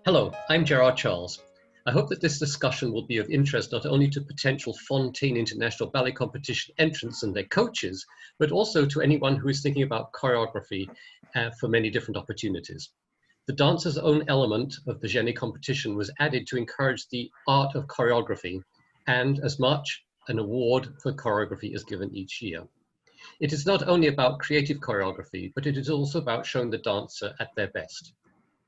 Hello, I'm Gerard Charles. I hope that this discussion will be of interest not only to potential Fonteyn International Ballet Competition entrants and their coaches, but also to anyone who is thinking about choreography for many different opportunities. The dancer's own element of the Genie competition was added to encourage the art of choreography, and as much, an award for choreography is given each year. It is not only about creative choreography, but it is also about showing the dancer at their best.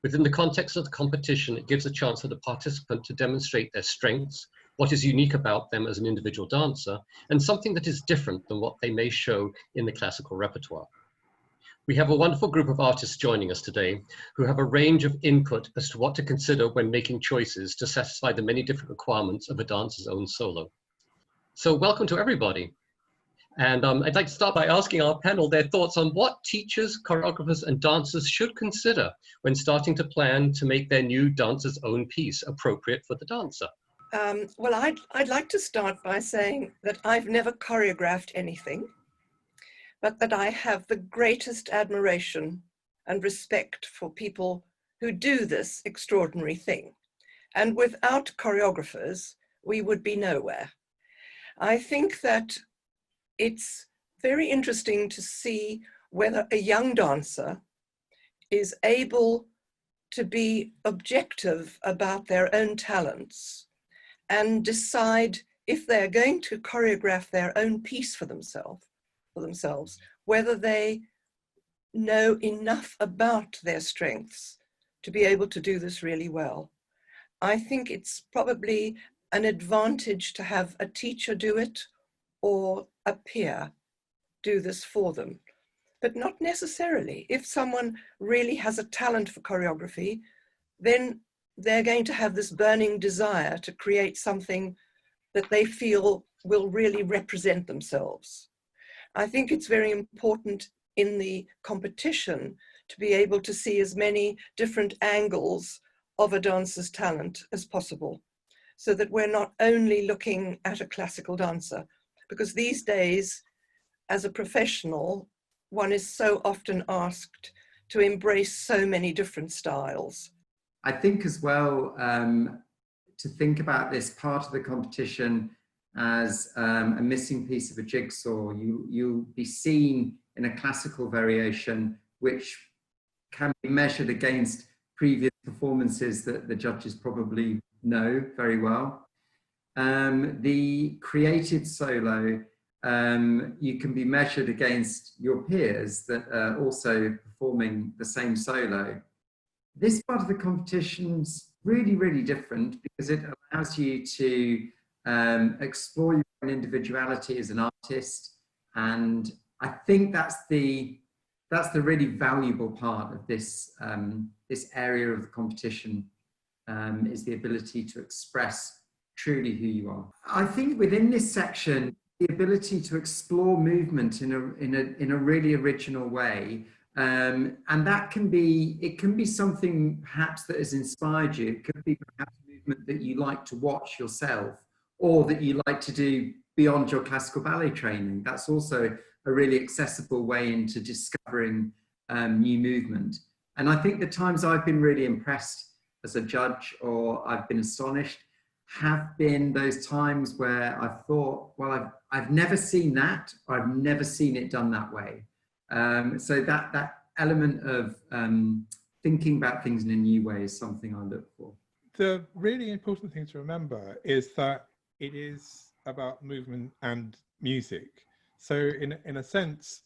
Within the context of the competition, it gives a chance for the participant to demonstrate their strengths, what is unique about them as an individual dancer, and something that is different than what they may show in the classical repertoire. We have a wonderful group of artists joining us today who have a range of input as to what to consider when making choices to satisfy the many different requirements of a dancer's own solo. So welcome to everybody. And I'd like to start by asking our panel their thoughts on what teachers, choreographers, and dancers should consider when starting to plan to make their new dancer's own piece appropriate for the dancer. Well, I'd like to start by saying that I've never choreographed anything, but that I have the greatest admiration and respect for people who do this extraordinary thing. And without choreographers, we would be nowhere. I think that it's very interesting to see whether a young dancer is able to be objective about their own talents and decide if they're going to choreograph their own piece for themselves, whether they know enough about their strengths to be able to do this really well. I think it's probably an advantage to have a teacher do it or a peer do this for them, but not necessarily. If someone really has a talent for choreography, then they're going to have this burning desire to create something that they feel will really represent themselves. I think it's very important in the competition to be able to see as many different angles of a dancer's talent as possible, so that we're not only looking at a classical dancer, because these days, as a professional, one is so often asked to embrace so many different styles. I think as well, to think about this part of the competition as a missing piece of a jigsaw. You'll be seen in a classical variation, which can be measured against previous performances that the judges probably know very well. The created solo, you can be measured against your peers that are also performing the same solo. This part of the competition's really, really different because it allows you to explore your own individuality as an artist. And I think that's the really valuable part of this, this area of the competition, is the ability to express truly who you are. I think within this section, the ability to explore movement in a really original way, and that can be something perhaps that has inspired you. It could be perhaps movement that you like to watch yourself, or that you like to do beyond your classical ballet training. That's also a really accessible way into discovering new movement. And I think the times I've been really impressed as a judge, or I've been astonished, have been those times where I've thought, well, I've never seen that, or I've never seen it done that way. So that element of thinking about things in a new way is something I look for. The really important thing to remember is that it is about movement and music. So in a sense,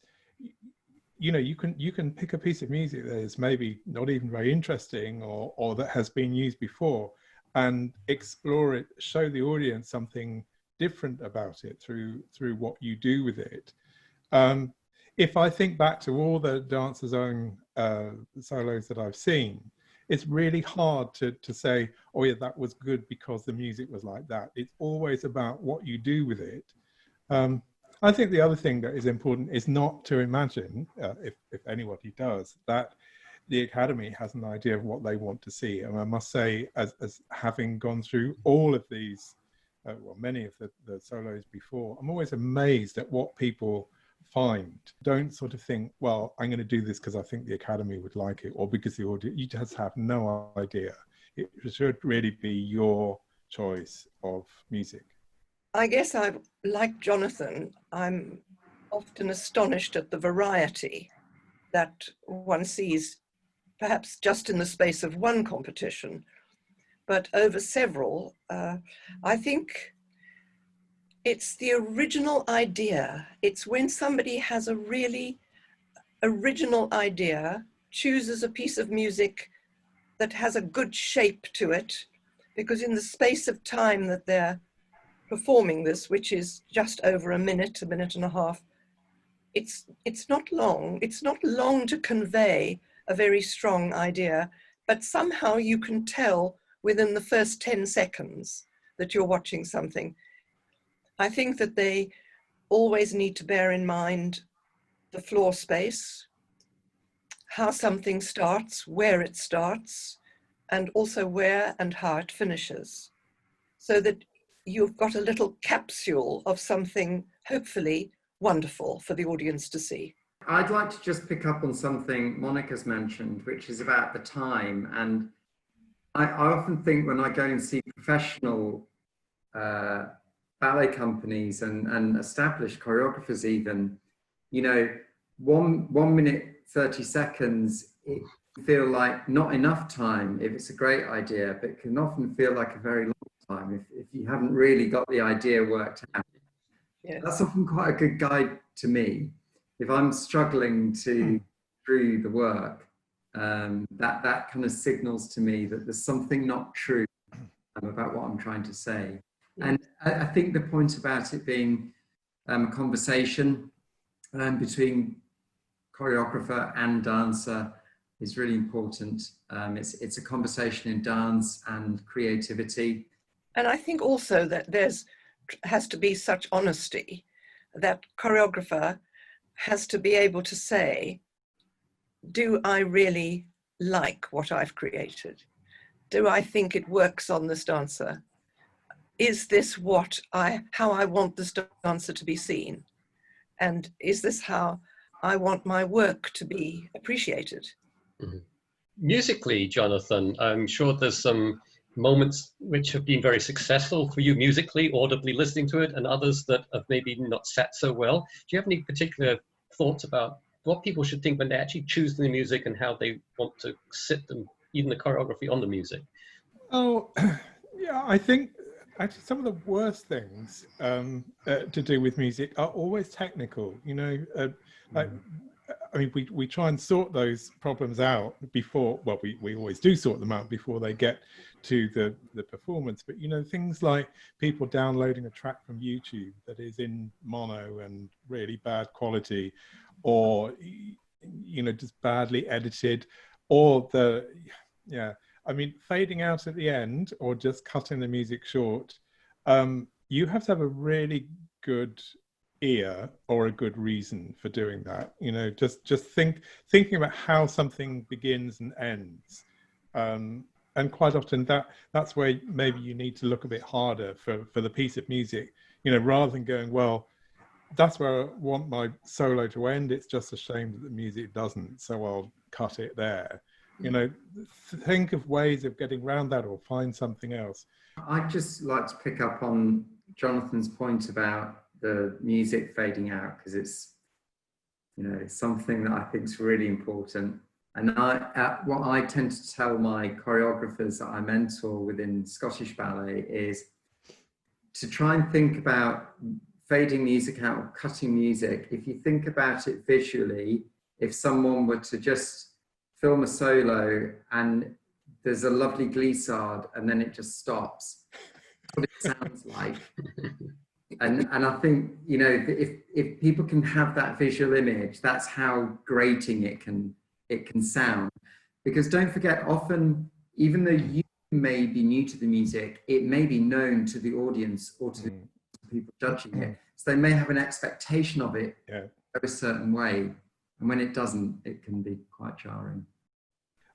you know, you can pick a piece of music that is maybe not even very interesting, or that has been used before, and explore it, show the audience something different about it through what you do with it. If I think back to all the dancers' own solos that I've seen, it's really hard to say, oh yeah, that was good because the music was like that. It's always about what you do with it. I think the other thing that is important is not to imagine, if anybody does, that the Academy has an idea of what they want to see. And I must say, as having gone through all of these, well, many of the solos before, I'm always amazed at what people find. Don't sort of think, well, I'm going to do this because I think the Academy would like it, or because the audience, you just have no idea. it should really be your choice of music? I guess like Jonathan, I'm often astonished at the variety that one sees, perhaps just in the space of one competition, but over several. I think it's the original idea. It's when somebody has a really original idea, chooses a piece of music that has a good shape to it, because in the space of time that they're performing this, which is just over a minute and a half, it's not long. It's not long to convey a very strong idea, but somehow you can tell within the first 10 seconds that you're watching something. I think that they always need to bear in mind the floor space, how something starts, where it starts, and also where and how it finishes, so that you've got a little capsule of something hopefully wonderful for the audience to see. I'd like to just pick up on something Monica's mentioned, which is about the time. And I often think when I go and see professional ballet companies and established choreographers even, you know, 1 minute, 30 seconds, it can feel like not enough time if it's a great idea, but it can often feel like a very long time if you haven't really got the idea worked out. Yes. That's often quite a good guide to me. If I'm struggling to through the work, that kind of signals to me that there's something not true about what I'm trying to say. And I think the point about it being a conversation between choreographer and dancer is really important. It's a conversation in dance and creativity. And I think also that has to be such honesty that choreographer has to be able to say, do I really like what I've created? Do I think it works on this dancer? Is this how I want this dancer to be seen? And is this how I want my work to be appreciated? Mm-hmm. Musically, Jonathan, I'm sure there's some moments which have been very successful for you musically, audibly listening to it, and others that have maybe not sat so well. Do you have any particular thoughts about what people should think when they actually choose the music and how they want to sit them, even the choreography on the music? Oh, yeah, I think actually some of the worst things to do with music are always technical, you know, like, I mean, we try and sort those problems out before, well, we always do sort them out before they get to the performance. But, you know, things like people downloading a track from YouTube that is in mono and really bad quality, or, you know, just badly edited, or I mean, fading out at the end or just cutting the music short, you have to have a really good ear or a good reason for doing that. You know, just thinking about how something begins and ends. And quite often that's where maybe you need to look a bit harder for the piece of music, you know, rather than going, well, that's where I want my solo to end. It's just a shame that the music doesn't, so I'll cut it there. You know, think of ways of getting around that or find something else. I'd just like to pick up on Jonathan's point about the music fading out, because it's, you know, it's something that I think is really important. And what I tend to tell my choreographers that I mentor within Scottish Ballet is to try and think about fading music out or cutting music. If you think about it visually, if someone were to just film a solo and there's a lovely glissade and then it just stops, that's what it sounds like. And I think, you know, if people can have that visual image, that's how grating it can sound. Because don't forget, often, even though you may be new to the music, it may be known to the audience or to people judging it. So they may have an expectation of it a certain way. And when it doesn't, it can be quite jarring.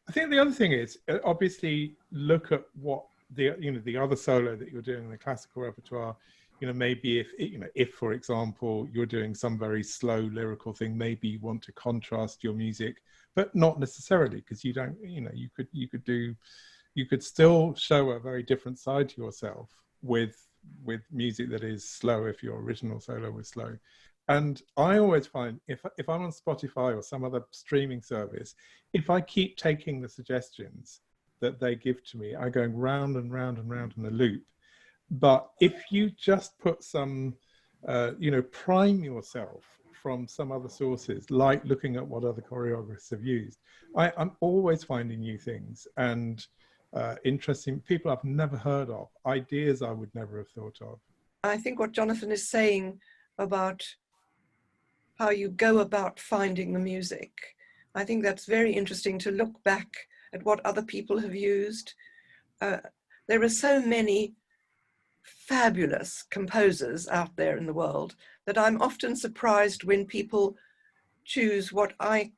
I think the other thing is, obviously, look at what the other solo that you're doing in the classical repertoire. You know, maybe if for example you're doing some very slow lyrical thing, maybe you want to contrast your music, but not necessarily, because you don't. You know, you could do you could still show a very different side to yourself with music that is slow if your original solo was slow. And I always find if I'm on Spotify or some other streaming service, if I keep taking the suggestions that they give to me, I'm going round and round and round in a loop. But if you just put some, prime yourself from some other sources, like looking at what other choreographers have used, I'm always finding new things and interesting people I've never heard of, ideas I would never have thought of. I think what Jonathan is saying about how you go about finding the music, I think that's very interesting to look back at what other people have used. There are so many fabulous composers out there in the world that I'm often surprised when people choose what I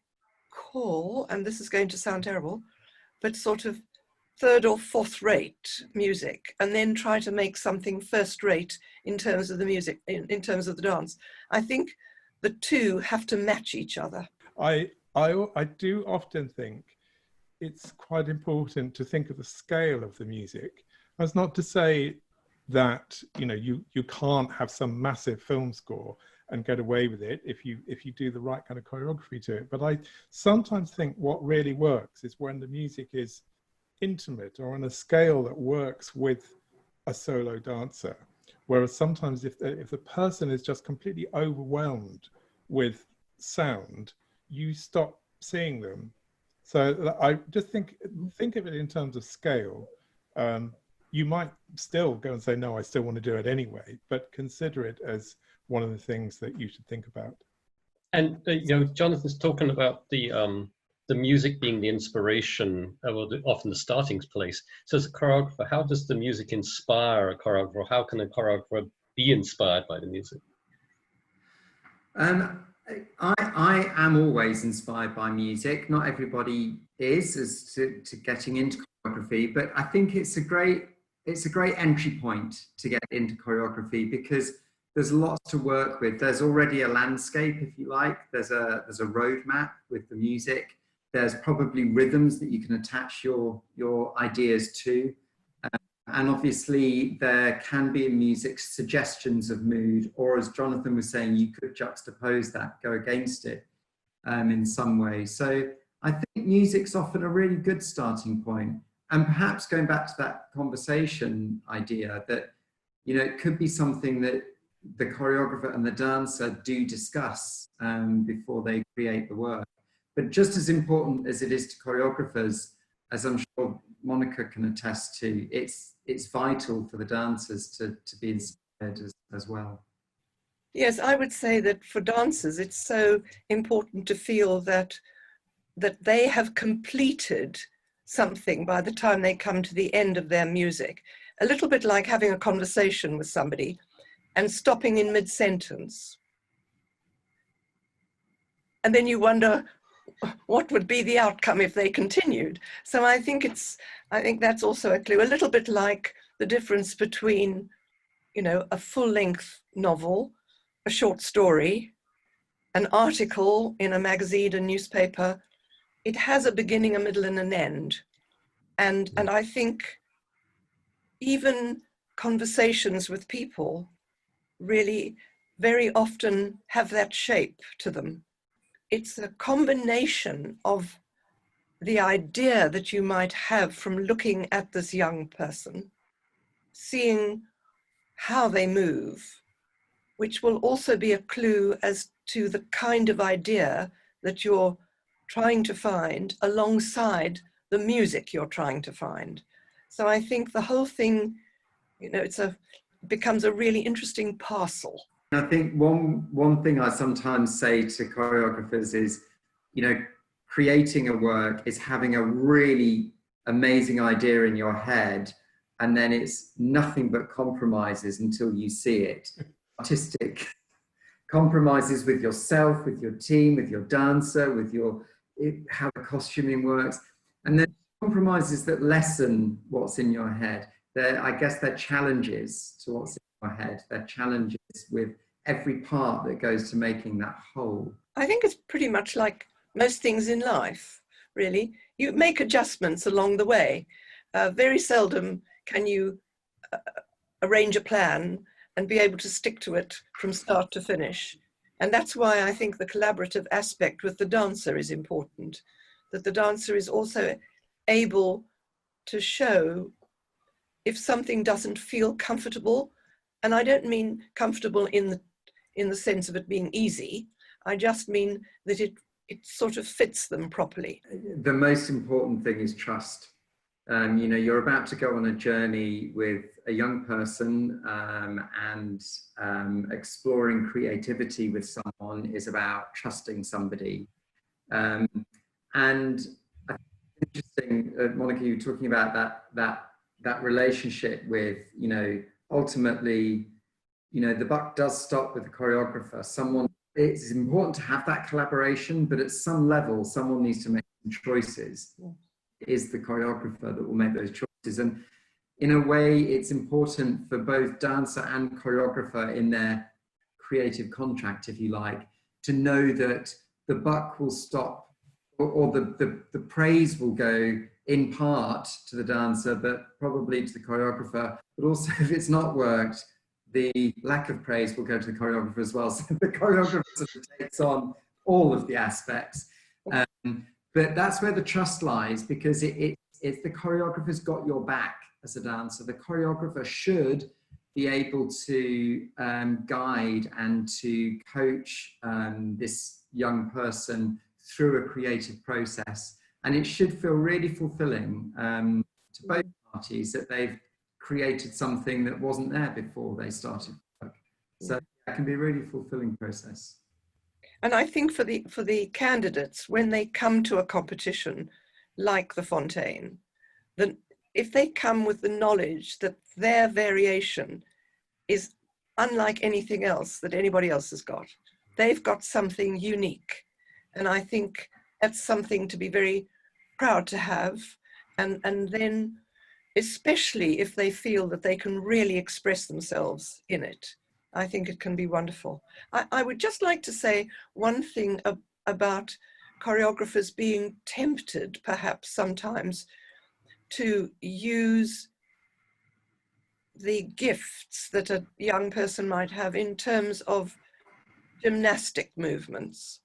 call, and this is going to sound terrible, but sort of third or fourth rate music, and then try to make something first rate in terms of the music, in terms of the dance. I think the two have to match each other. I do often think it's quite important to think of the scale of the music. That's not to say that you can't have some massive film score and get away with it if you do the right kind of choreography to it. But I sometimes think what really works is when the music is intimate or on a scale that works with a solo dancer. Whereas sometimes if the person is just completely overwhelmed with sound, you stop seeing them. So I just think of it in terms of scale. You might still go and say, no, I still want to do it anyway, but consider it as one of the things that you should think about. And Jonathan's talking about the music being the inspiration, often the starting place. So as a choreographer, how does the music inspire a choreographer? How can a choreographer be inspired by the music? I am always inspired by music. Not everybody is as to getting into choreography, but I think it's a great entry point to get into choreography because there's lots to work with. There's already a landscape, if you like. There's a roadmap with the music. There's probably rhythms that you can attach your ideas to. And obviously there can be in music suggestions of mood, or as Jonathan was saying, you could juxtapose that, go against it in some way. So I think music's often a really good starting point. And perhaps going back to that conversation idea that, it could be something that the choreographer and the dancer do discuss before they create the work. But just as important as it is to choreographers, as I'm sure Monica can attest to, it's vital for the dancers to be inspired as well. Yes, I would say that for dancers, it's so important to feel that they have completed something by the time they come to the end of their music. A little bit like having a conversation with somebody and stopping in mid-sentence. And then you wonder what would be the outcome if they continued. So I think that's also a clue. A little bit like the difference between, a full-length novel, a short story, an article in a magazine, a newspaper. It has a beginning, a middle, and an end. And I think even conversations with people really very often have that shape to them. It's a combination of the idea that you might have from looking at this young person, seeing how they move, which will also be a clue as to the kind of idea that you're trying to find alongside the music you're trying to find. So I think the whole thing, it becomes a really interesting parcel. I think one thing I sometimes say to choreographers is, creating a work is having a really amazing idea in your head, and then it's nothing but compromises until you see it. Artistic compromises with yourself, with your team, with your dancer, with how the costuming works, and then compromises that lessen what's in your head. I guess they're challenges to what's in your head. They're challenges with every part that goes to making that whole. I think it's pretty much like most things in life, really. You make adjustments along the way. Very seldom can you arrange a plan and be able to stick to it from start to finish. And that's why I think the collaborative aspect with the dancer is important, that the dancer is also able to show if something doesn't feel comfortable. And I don't mean comfortable in the sense of it being easy. I just mean that it sort of fits them properly. The most important thing is trust. You know, you're about to go on a journey with a young person, and exploring creativity with someone is about trusting somebody. And I think it's interesting, Monica, you were talking about that relationship with, you know, ultimately, you know, the buck does stop with the choreographer. It's important to have that collaboration, but at some level, someone needs to make some choices. It is the choreographer that will make those choices. And in a way, it's important for both dancer and choreographer in their creative contract, if you like, to know that the buck will stop, or the praise will go in part to the dancer, but probably to the choreographer. But also, if it's not worked, the lack of praise will go to the choreographer as well. So the choreographer sort of takes on all of the aspects. But that's where the trust lies, because if the choreographer's got your back as a dancer, the choreographer should be able to guide and to coach this young person through a creative process. And it should feel really fulfilling to both parties that they've created something that wasn't there before they started work. So that can be a really fulfilling process. And I think for the candidates, when they come to a competition like the Fonteyn, then if they come with the knowledge that their variation is unlike anything else that anybody else has got, they've got something unique. And I think that's something to be very proud to have. And then, especially if they feel that they can really express themselves in it, I think it can be wonderful. I would just like to say one thing about choreographers being tempted, perhaps sometimes, to use the gifts that a young person might have in terms of gymnastic movements.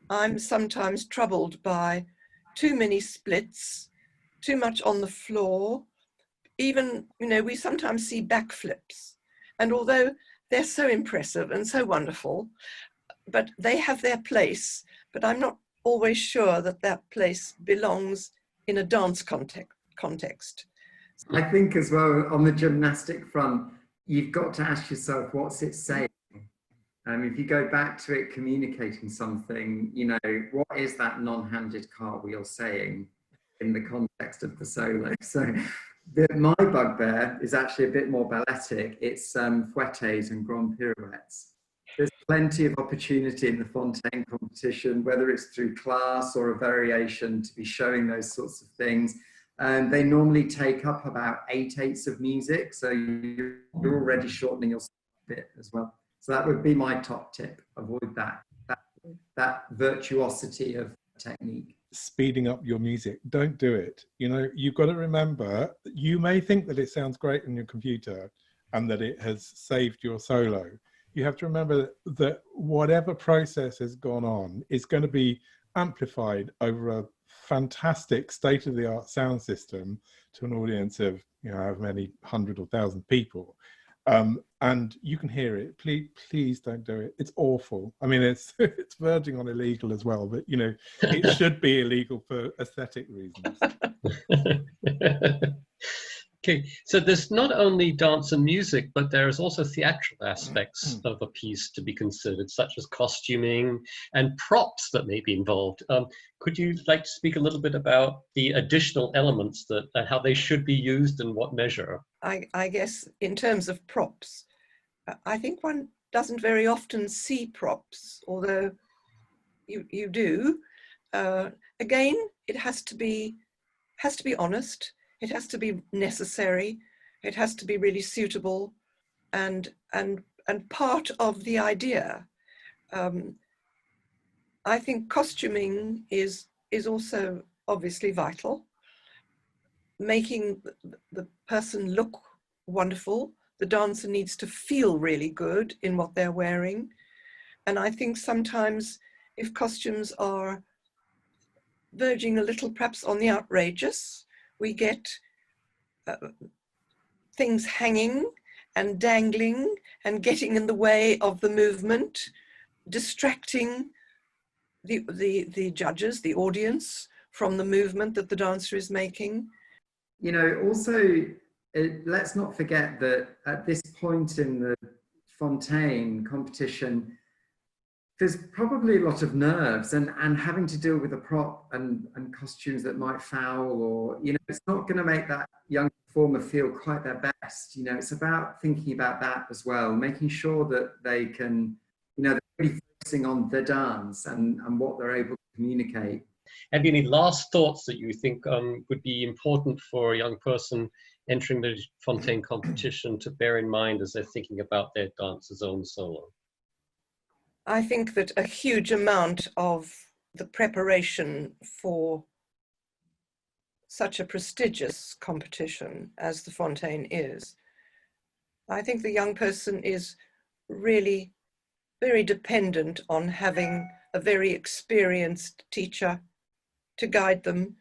I'm sometimes troubled by too many splits, too much on the floor. Even, you know, we sometimes see backflips. And although they're so impressive and so wonderful, but they have their place, but I'm not always sure that that place belongs in a dance context. I think as well, on the gymnastic front, you've got to ask yourself, what's it saying? If you go back to it communicating something, you know, what is that non-handed cartwheel saying in the context of the solo? So my bugbear is actually a bit more balletic. It's fouettes and grand pirouettes. There's plenty of opportunity in the Fonteyn competition, whether it's through class or a variation, to be showing those sorts of things. And they normally take up about 8/8 of music, so you're already shortening your bit as well. So that would be my top tip. Avoid that virtuosity of technique. Speeding up your music, don't do it. You know, you've got to remember, you may think that it sounds great on your computer and that it has saved your solo. You have to remember that whatever process has gone on is going to be amplified over a fantastic state-of-the-art sound system to an audience of, you know, however many 100 or 1,000 people. And you can hear it. Please don't do it. It's awful. I mean, it's verging on illegal as well, but, you know, it should be illegal for aesthetic reasons. Okay, so there's not only dance and music, but there's also theatrical aspects of a piece to be considered, such as costuming and props that may be involved. Could you like to speak a little bit about the additional elements that how they should be used and what measure? I guess in terms of props, I think one doesn't very often see props, although you do. Again, it has to be honest. It has to be necessary. It has to be really suitable, and part of the idea. I think costuming is also obviously vital. making the person look wonderful. The dancer needs to feel really good in what they're wearing. And I think sometimes if costumes are verging a little perhaps on the outrageous, we get things hanging and dangling and getting in the way of the movement, distracting the judges, the audience, from the movement that the dancer is making. You know, also, let's not forget that at this point in the Fonteyn competition, there's probably a lot of nerves and having to deal with a prop and costumes that might foul, or, you know, it's not going to make that young performer feel quite their best. You know, it's about thinking about that as well, making sure that they can, you know, they're really focusing on the dance and what they're able to communicate. Have you any last thoughts that you think would be important for a young person entering the Fonteyn competition to bear in mind as they're thinking about their dancer's own solo? I think that a huge amount of the preparation for such a prestigious competition as the Fonteyn is, I think the young person is really very dependent on having a very experienced teacher to guide them,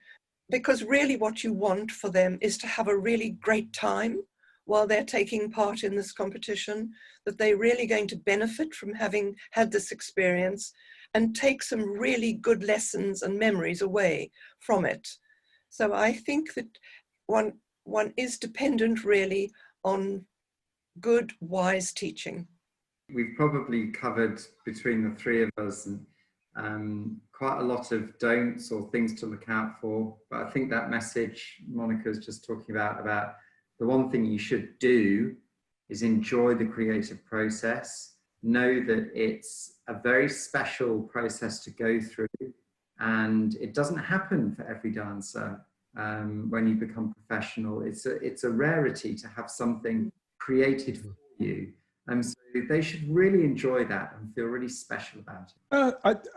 because really what you want for them is to have a really great time while they're taking part in this competition, that they're really going to benefit from having had this experience and take some really good lessons and memories away from it. So I think that one is dependent really on good, wise teaching. We've probably covered, between the three of us, quite a lot of don'ts or things to look out for. But I think that message Monica's just talking about the one thing you should do is enjoy the creative process. Know that it's a very special process to go through, and it doesn't happen for every dancer. When you become professional, it's a rarity to have something created for you. So they should really enjoy that and feel really special about it.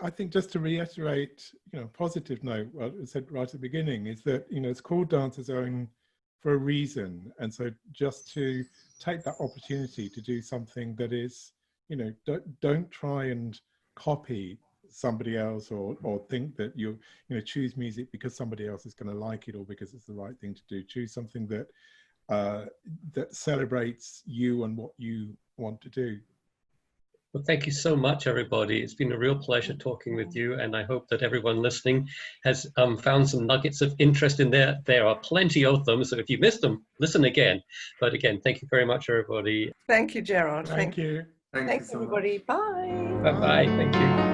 I think just to reiterate, you know, positive note, what I said right at the beginning is that, you know, it's called Dancer's Own for a reason. And so just to take that opportunity to do something that is, you know, don't try and copy somebody else or think that you know, choose music because somebody else is going to like it or because it's the right thing to do. Choose something that that celebrates you and what you want to do. Well, thank you so much, everybody. It's been a real pleasure talking with you, and I hope that everyone listening has found some nuggets of interest in there. There are plenty of them, so if you missed them, listen again. But again, thank you very much, everybody. Thank you, Gerard. Thank you. Thanks, everybody. Bye. Bye-bye. Thank you.